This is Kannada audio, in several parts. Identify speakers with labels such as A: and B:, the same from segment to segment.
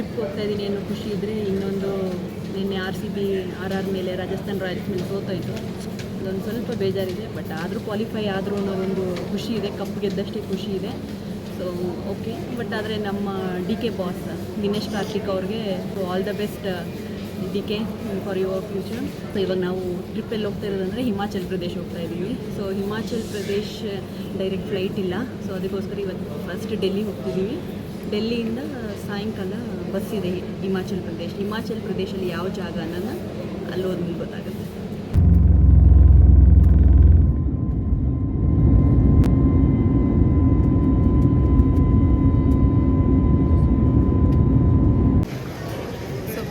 A: ಟ್ರಿಪ್ ಹೋಗ್ತಾ ಇದ್ದೀನಿ ಅನ್ನೋ ಖುಷಿ ಇದ್ದರೆ, ಇನ್ನೊಂದು ನಿನ್ನೆ RCB RR ಮೇಲೆ ರಾಜಸ್ಥಾನ್ ರಾಯಲ್ಸ್ ಮೇಲೆ ಸೋತಾಯಿತು, ಅದೊಂದು ಸ್ವಲ್ಪ ಬೇಜಾರಿದೆ. ಬಟ್ ಆದರೂ ಕ್ವಾಲಿಫೈ ಆದರೂ ಅನ್ನೋದೊಂದು ಖುಷಿ ಇದೆ, ಕಪ್ ಗೆದ್ದಷ್ಟೇ ಖುಷಿ ಇದೆ. So okay. ಬಟ್ ಆದರೆ ನಮ್ಮ DK ಬಾಸ್ ದಿನೇಶ್ ಕಾರ್ತಿಕ್ ಅವ್ರಿಗೆ all the best DK for your future. So ಇವಾಗ ನಾವು ಟ್ರಿಪ್ಪಲ್ಲಿ ಹೋಗ್ತಾ ಇರೋದಂದರೆ ಹಿಮಾಚಲ್ ಪ್ರದೇಶ್ ಹೋಗ್ತಾ ಇದ್ದೀವಿ. So Himachal Pradesh direct flight ಇಲ್ಲ, ಸೊ ಅದಕ್ಕೋಸ್ಕರ ಇವತ್ತು ಫಸ್ಟ್ ಡೆಲ್ಲಿ ಹೋಗ್ತಿದ್ದೀವಿ. ಡೆಲ್ಲಿಯಿಂದ ಸಾಯಂಕಾಲ ಬಸ್ ಇದೆ ಹಿಮಾಚಲ್ ಪ್ರದೇಶಲ್ಲಿ ಯಾವ ಜಾಗ ಅನ್ನೋದನ್ನ ಅಲ್ಲಿ ಹೋದ್ಮೇಲೆ ಗೊತ್ತಾಗುತ್ತೆ.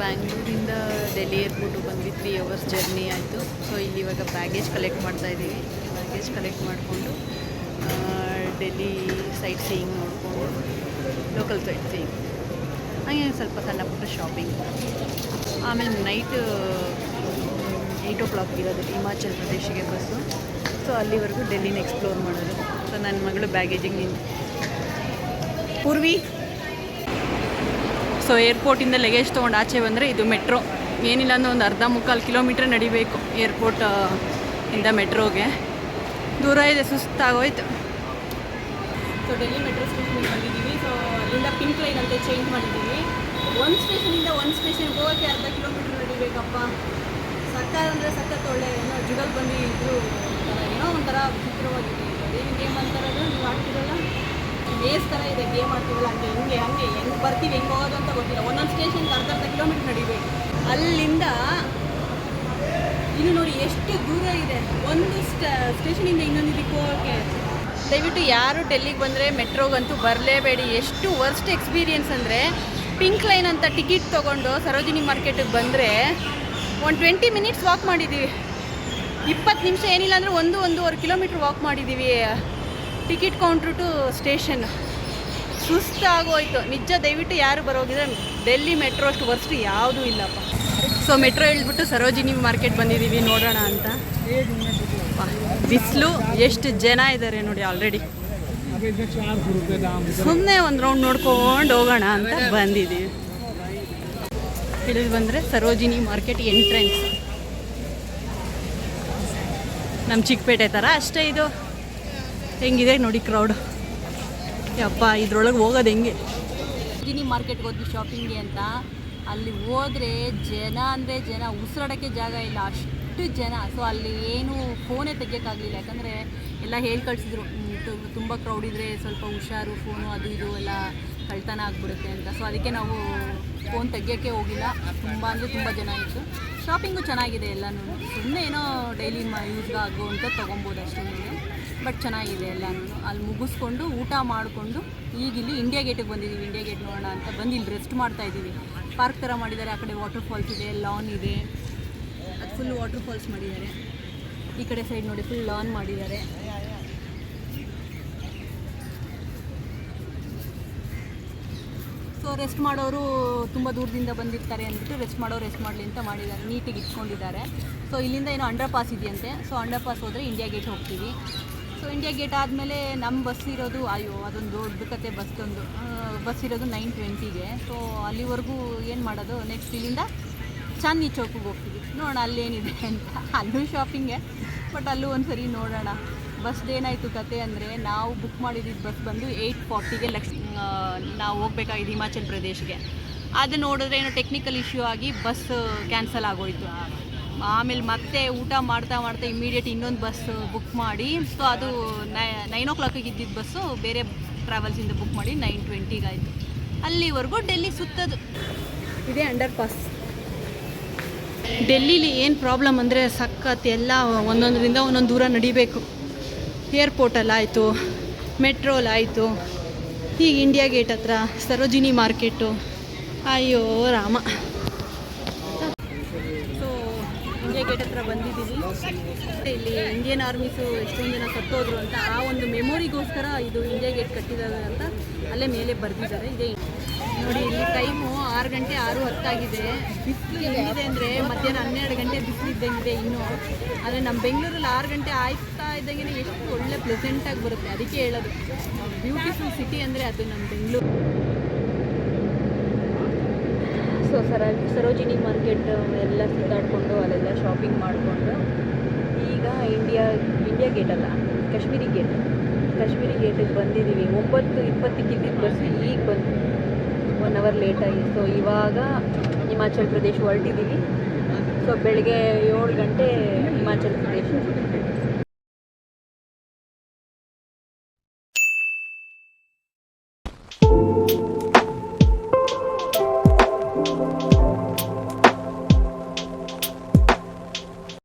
A: ಬ್ಯಾಂಗ್ಳೂರಿಂದ ಡೆಲ್ಲಿ ಏರ್ಪೋರ್ಟು ಬಂದ್ವಿ, 3 hours ಜರ್ನಿ ಆಯಿತು. ಸೊ ಇಲ್ಲಿ ಇವಾಗ ಬ್ಯಾಗೇಜ್ ಕಲೆಕ್ಟ್ ಮಾಡ್ತಾಯಿದ್ದೀವಿ. ಬ್ಯಾಗೇಜ್ ಕಲೆಕ್ಟ್ ಮಾಡಿಕೊಂಡು ಡೆಲ್ಲಿ ಸೈಟ್ ಸೀಯಿಂಗ್ ನೋಡಿಕೊಂಡು, ಲೋಕಲ್ ಸೈಟ್ ಸೀಯಿಂಗ್, ಹಾಗೆ ಸ್ವಲ್ಪ ಸಣ್ಣ ಪುಟ್ಟ ಶಾಪಿಂಗ್. ಆಮೇಲೆ ನೈಟ್ 8 o'clock ಇರೋದು ಹಿಮಾಚಲ್ ಪ್ರದೇಶಿಗೆ ಬಸ್ಸು. ಸೊ ಅಲ್ಲಿವರೆಗೂ ಡೆಲ್ಲಿನ ಎಕ್ಸ್ಪ್ಲೋರ್ ಮಾಡೋದು. ಸೊ ನನ್ನ ಮಗಳು ಬ್ಯಾಗೇಜಿಗೆ ನಿಂತು ಪೂರ್ವಿ. ಸೊ ಏರ್ಪೋರ್ಟಿಂದ ಲಗೇಜ್ ತೊಗೊಂಡು ಆಚೆ ಬಂದರೆ ಇದು ಮೆಟ್ರೋ. ಏನಿಲ್ಲ ಅಂದರೆ ಒಂದು 1/4 ಕಿಲೋಮೀಟ್ರ್ ನಡಿಬೇಕು ಏರ್ಪೋರ್ಟ್ ಇಂದ ಮೆಟ್ರೋಗೆ. ದೂರ ಇದೆ, ಸುಸ್ತಾಗೋಯ್ತು. ಸೊ ಡೆಲ್ಲಿ ಮೆಟ್ರೋ ಸ್ಟೇಷನ್ಗೆ ಬಂದಿದ್ದೀವಿ. ಸೊ ಅಲ್ಲಿಂದ ಪಿಂಕ್ ಲೈನ್ ಅಂತ ಚೇಂಜ್ ಮಾಡಿದ್ದೀವಿ. ಒಂದು ಸ್ಟೇಷನಿಂದ ಒಂದು ಸ್ಟೇಷನ್ಗೆ ಹೋಗೋಕ್ಕೆ 1/2 ಕಿಲೋಮೀಟ್ರ್ ನಡಿಬೇಕಪ್ಪ. ಸಕ್ಕತ್ ಅಂದರೆ ಸಕ್ಕತ್ ಒಳ್ಳೆ ಏನೋ ಜುಗಲ್ ಬಂದು ಇದ್ರು ಏನೋ ಒಂಥರ ವಿಚಿತ್ರವಾಗಿದೆ. ಅದೇನು ಗೇಮ್ ಅಂತಾರದು ನೀವು ಆಡ್ತಿರಲ್ಲ, ರೇಸ್ ಥರ ಇದೆ, ಗೇಮ್ ಆಡ್ತೀವಲ್ಲ, ಹೆಂಗೆ ಬರ್ತೀವಿ, ಹೆಂಗೆ ಹೋಗೋದು ಅಂತ ಗೊತ್ತಿಲ್ಲ. ಒಂದೊಂದು ಸ್ಟೇಷನ್ಗೆ 1/2 ಕಿಲೋಮೀಟ್ರ್ ನಡಿಬೇಕು. ಅಲ್ಲಿಂದ ಇದು ನೋಡಿ ಎಷ್ಟು ದೂರ ಇದೆ, ಒಂದು ಸ್ಟೇಷನಿಂದ ಇನ್ನೊಂದು ಇದಕ್ಕೆ ಹೋಗೋಕ್ಕೆ. ದಯವಿಟ್ಟು ಯಾರು ಡೆಲ್ಲಿಗೆ ಬಂದರೆ ಮೆಟ್ರೋಗಂತೂ ಬರಲೇಬೇಡಿ. ಎಷ್ಟು ವರ್ಸ್ಟ್ ಎಕ್ಸ್ಪೀರಿಯನ್ಸ್ ಅಂದರೆ, ಪಿಂಕ್ ಲೈನ್ ಅಂತ ಟಿಕೆಟ್ ತೊಗೊಂಡು ಸರೋಜಿನಿ ಮಾರ್ಕೆಟಿಗೆ ಬಂದರೆ ಒಂದು 20 minutes ವಾಕ್ ಮಾಡಿದ್ದೀವಿ. 20 ನಿಮಿಷ ಏನಿಲ್ಲ ಅಂದರೆ 1-1.5 ಕಿಲೋಮೀಟ್ರ್ ವಾಕ್ ಮಾಡಿದ್ದೀವಿ ಟಿಕೆಟ್ ಕೌಂಟ್ರು ಟು ಸ್ಟೇಷನ್. ಸುಸ್ತಾಗೋಯ್ತು ನಿಜ. ದಯವಿಟ್ಟು ಯಾರು ಬರೋಗಿದ್ರೆ ಡೆಲ್ಲಿ ಮೆಟ್ರೋ ಅಷ್ಟು ವರ್ಸ್ಟ್ ಯಾವುದೂ ಇಲ್ಲಪ್ಪ. ಸೊ ಮೆಟ್ರೋ ಇಳಿದ್ಬಿಟ್ಟು ಸರೋಜಿನಿ ಮಾರ್ಕೆಟ್ ಬಂದಿದ್ದೀವಿ ನೋಡೋಣ ಅಂತ. ಬಿಸಿಲು, ಎಷ್ಟು ಜನ ಇದ್ದಾರೆ ನೋಡಿ ಆಲ್ರೆಡಿ. ಸುಮ್ಮನೆ ಒಂದು ರೌಂಡ್ ನೋಡ್ಕೊಂಡು ಹೋಗೋಣ ಅಂತ ಬಂದಿದ್ದೀವಿ. ಇಳಿದು ಬಂದರೆ ಸರೋಜಿನಿ ಮಾರ್ಕೆಟ್ ಎಂಟ್ರೆನ್ಸ್. ನಮ್ಮ ಚಿಕ್ಕಪೇಟೆ ಥರ ಅಷ್ಟೇ ಇದು. ಹೆಂಗಿದೆ ನೋಡಿ ಕ್ರೌಡ್. ಯಪ್ಪ, ಇದ್ರೊಳಗೆ ಹೋಗೋದು ಹೆಂಗೆ. ಸರೋಜಿನಿ ಮಾರ್ಕೆಟ್ಗೆ ಹೋದ್ವಿ ಶಾಪಿಂಗ್ಗೆ ಅಂತ. ಅಲ್ಲಿ ಹೋದರೆ ಜನ ಅಂದರೆ ಜನ, ಉಸಿರಾಡೋಕ್ಕೆ ಜಾಗ ಇಲ್ಲ, ಅಷ್ಟು ಜನ. ಸೊ ಅಲ್ಲಿ ಏನು ಫೋನೇ ತೆಗಿಯೋಕ್ಕಾಗಲಿಲ್ಲ, ಯಾಕಂದರೆ ಎಲ್ಲ ಹೇಳಿ ಕಳಿಸಿದ್ರು ತುಂಬ ಕ್ರೌಡ್ ಇದ್ದರೆ ಸ್ವಲ್ಪ ಹುಷಾರು, ಫೋನು ಅದು ಇದು ಎಲ್ಲ ಕಳ್ತನ ಆಗಿಬಿಡುತ್ತೆ ಅಂತ. ಸೊ ಅದಕ್ಕೆ ನಾವು ಫೋನ್ ತೆಗಿಯೋಕ್ಕೆ ಹೋಗಿಲ್ಲ. ತುಂಬ ಅಂದರೆ ತುಂಬ ಜನ ಇತ್ತು. ಶಾಪಿಂಗು ಚೆನ್ನಾಗಿದೆ ಎಲ್ಲನೂ. ಸುಮ್ಮನೆ ಏನೋ ಡೈಲಿ ಯೂಸ್ಗೆ ಆಗುವಂಥ ತೊಗೊಬೋದು ಅಷ್ಟೇ, ಬಟ್ ಚೆನ್ನಾಗಿದೆ ಎಲ್ಲನೂ. ಅಲ್ಲಿ ಮುಗಿಸ್ಕೊಂಡು ಊಟ ಮಾಡಿಕೊಂಡು ಈಗ ಇಲ್ಲಿ ಇಂಡಿಯಾ ಗೇಟಿಗೆ ಬಂದಿದ್ದೀವಿ. ಇಂಡಿಯಾ ಗೇಟ್ ನೋಡೋಣ ಅಂತ ಬಂದು ಇಲ್ಲಿ ರೆಸ್ಟ್ ಮಾಡ್ತಾಯಿದ್ದೀವಿ. ಪಾರ್ಕ್ ಥರ ಮಾಡಿದ್ದಾರೆ, ಆ ಕಡೆ ವಾಟರ್ ಫಾಲ್ಸ್ ಇದೆ, ಲಾನ್ ಇದೆ, ಅದು ಫುಲ್ ವಾಟರ್ ಫಾಲ್ಸ್ ಮಾಡಿದ್ದಾರೆ. ಈ ಕಡೆ ಸೈಡ್ ನೋಡಿ ಫುಲ್ ಲಾನ್ ಮಾಡಿದ್ದಾರೆ. ಸೊ ರೆಸ್ಟ್ ಮಾಡೋರು ತುಂಬ ದೂರದಿಂದ ಬಂದಿರ್ತಾರೆ ಅಂದ್ಬಿಟ್ಟು ರೆಸ್ಟ್ ಮಾಡಲಿ ಅಂತ ಮಾಡಿದ್ದಾರೆ, ನೀಟಿಗೆ ಇಟ್ಕೊಂಡಿದ್ದಾರೆ. ಸೊ ಇಲ್ಲಿಂದ ಏನೋ ಅಂಡರ್ ಪಾಸ್ ಇದೆಯಂತೆ. ಸೊ ಅಂಡರ್ ಪಾಸ್ ಹೋದರೆ ಇಂಡಿಯಾ ಗೇಟ್ ಹೋಗ್ತೀವಿ. ಸೊ ಇಂಡಿಯಾ ಗೇಟ್ ಆದಮೇಲೆ ನಮ್ಮ ಬಸ್ ಇರೋದು, ಅದೊಂದು ದೊಡ್ಡ ಕತೆ ಬಸ್ ಇರೋದು 9:20ಗೆ. ಸೊ ಅಲ್ಲಿವರೆಗೂ ಏನು ಮಾಡೋದು, ನೆಕ್ಸ್ಟ್ ಇಲ್ಲಿಂದ ಚಾಂದ್ನಿ ಚೌಕಿಗೆ ಹೋಗ್ತೀವಿ. ನೋಡೋಣ ಅಲ್ಲೇನಿದೆ ಅಂತ. ಅಲ್ಲೂ ಶಾಪಿಂಗೆ, ಬಟ್ ಅಲ್ಲೂ ಒಂದು ಸರಿ ನೋಡೋಣ. ಬಸ್ದು ಏನಾಯಿತು ಕತೆ ಅಂದರೆ, ನಾವು ಬುಕ್ ಮಾಡಿದ್ದಿದ್ದು ಬಸ್ ಬಂದು 8:40ಗೆ ನಾವು ಹೋಗ್ಬೇಕಾಗಿದ್ದು ಹಿಮಾಚಲ್ ಪ್ರದೇಶ್ಗೆ. ಅದು ನೋಡಿದ್ರೆ ಏನೋ ಟೆಕ್ನಿಕಲ್ ಇಶ್ಯೂ ಆಗಿ ಬಸ್ ಕ್ಯಾನ್ಸಲ್ ಆಗೋಯಿತು. ಆಮೇಲೆ ಮತ್ತೆ ಊಟ ಮಾಡ್ತಾ ಇಮ್ಮಿಡಿಯೇಟ್ ಇನ್ನೊಂದು ಬಸ್ ಬುಕ್ ಮಾಡಿ, ಸೊ ಅದು 9 o'clock ಇದ್ದಿದ್ದು ಬಸ್ಸು ಬೇರೆ ಟ್ರಾವೆಲ್ಸಿಂದ ಬುಕ್ ಮಾಡಿ 9:20 ಆಯಿತು. ಅಲ್ಲಿವರೆಗೂ ಡೆಲ್ಲಿ ಸುತ್ತದು. ಇದೇ ಅಂಡರ್ ಪಾಸ್. ಡೆಲ್ಲಿಲಿ ಏನು ಪ್ರಾಬ್ಲಮ್ ಅಂದರೆ ಸಖತ್ ಎಲ್ಲ ಒಂದೊಂದರಿಂದ ಒಂದೊಂದು ದೂರ ನಡಿಬೇಕು. ಏರ್ಪೋರ್ಟಲ್ಲಾಯಿತು, ಮೆಟ್ರೋಲಾಯಿತು, ಈಗ ಇಂಡಿಯಾ ಗೇಟ್ ಹತ್ರ ಸರೋಜಿನಿ ಮಾರ್ಕೆಟು. ಅಯ್ಯೋ ರಾಮ. ಸೊ ಇಂಡಿಯಾ ಗೇಟ್ ಹತ್ರ ಬಂದಿದ್ದೀವಿ. ಇಲ್ಲಿ ಇಂಡಿಯನ್ ಆರ್ಮೀಸು ಎಷ್ಟೊಂದು ಜನ ಸತ್ತೋದ್ರು ಅಂತ ಆ ಒಂದು ಮೆಮೊರಿಗೋಸ್ಕರ ಇದು ಇಂಡಿಯಾ ಗೇಟ್ ಕಟ್ಟಿದ್ದಾರೆ ಅಂತ ಅಲ್ಲೇ ಮೇಲೆ ಬರೆದಿದ್ದಾರೆ. ಇದೆ ನೋಡಿ, ಇಲ್ಲಿ ಟೈಮು 6 ಗಂಟೆ 6:10 ಆಗಿದೆ. ಬಿಸಿಲು ಏನಿದೆ ಅಂದರೆ ಮಧ್ಯಾಹ್ನ 12 ಗಂಟೆ ಬಿಸಿಲು ಇದ್ದಂಗಿದೆ ಇನ್ನೂ. ಆದರೆ ನಮ್ಮ ಬೆಂಗಳೂರಲ್ಲಿ 6 ಗಂಟೆ ಆಯ್ತಾ ಇದ್ದಂಗೆ ಎಷ್ಟು ಒಳ್ಳೆ ಪ್ಲೆಸೆಂಟಾಗಿ ಬರುತ್ತೆ. ಅದಕ್ಕೆ ಹೇಳೋದು ಬ್ಯೂಟಿಫುಲ್ ಸಿಟಿ ಅಂದರೆ ಅದು ನಮ್ಮ ಬೆಂಗಳೂರು. ಸೊ ಸರೋಜಿನಿ ಮಾರ್ಕೆಟ್ ಎಲ್ಲ ಸುತ್ತಾಡಿಕೊಂಡು ಅಲ್ಲೆಲ್ಲ ಶಾಪಿಂಗ್ ಮಾಡಿಕೊಂಡು ಈಗ ಇಂಡಿಯಾ ಗೇಟ್ ಅಲ್ಲ, ಕಾಶ್ಮೀರಿ ಗೇಟಿಗೆ ಬಂದಿದ್ದೀವಿ. 9:20 ಬಸ್ ಈಗ ಬಂತು, 1 ಅವರ್ ಲೇಟಾಗಿ. ಸೊ ಇವಾಗ ಹಿಮಾಚಲ್ ಪ್ರದೇಶ ಹೊರಟಿದ್ದೀವಿ. ಸೊ ಬೆಳಗ್ಗೆ 7 ಗಂಟೆ ಹಿಮಾಚಲ್ ಪ್ರದೇಶ.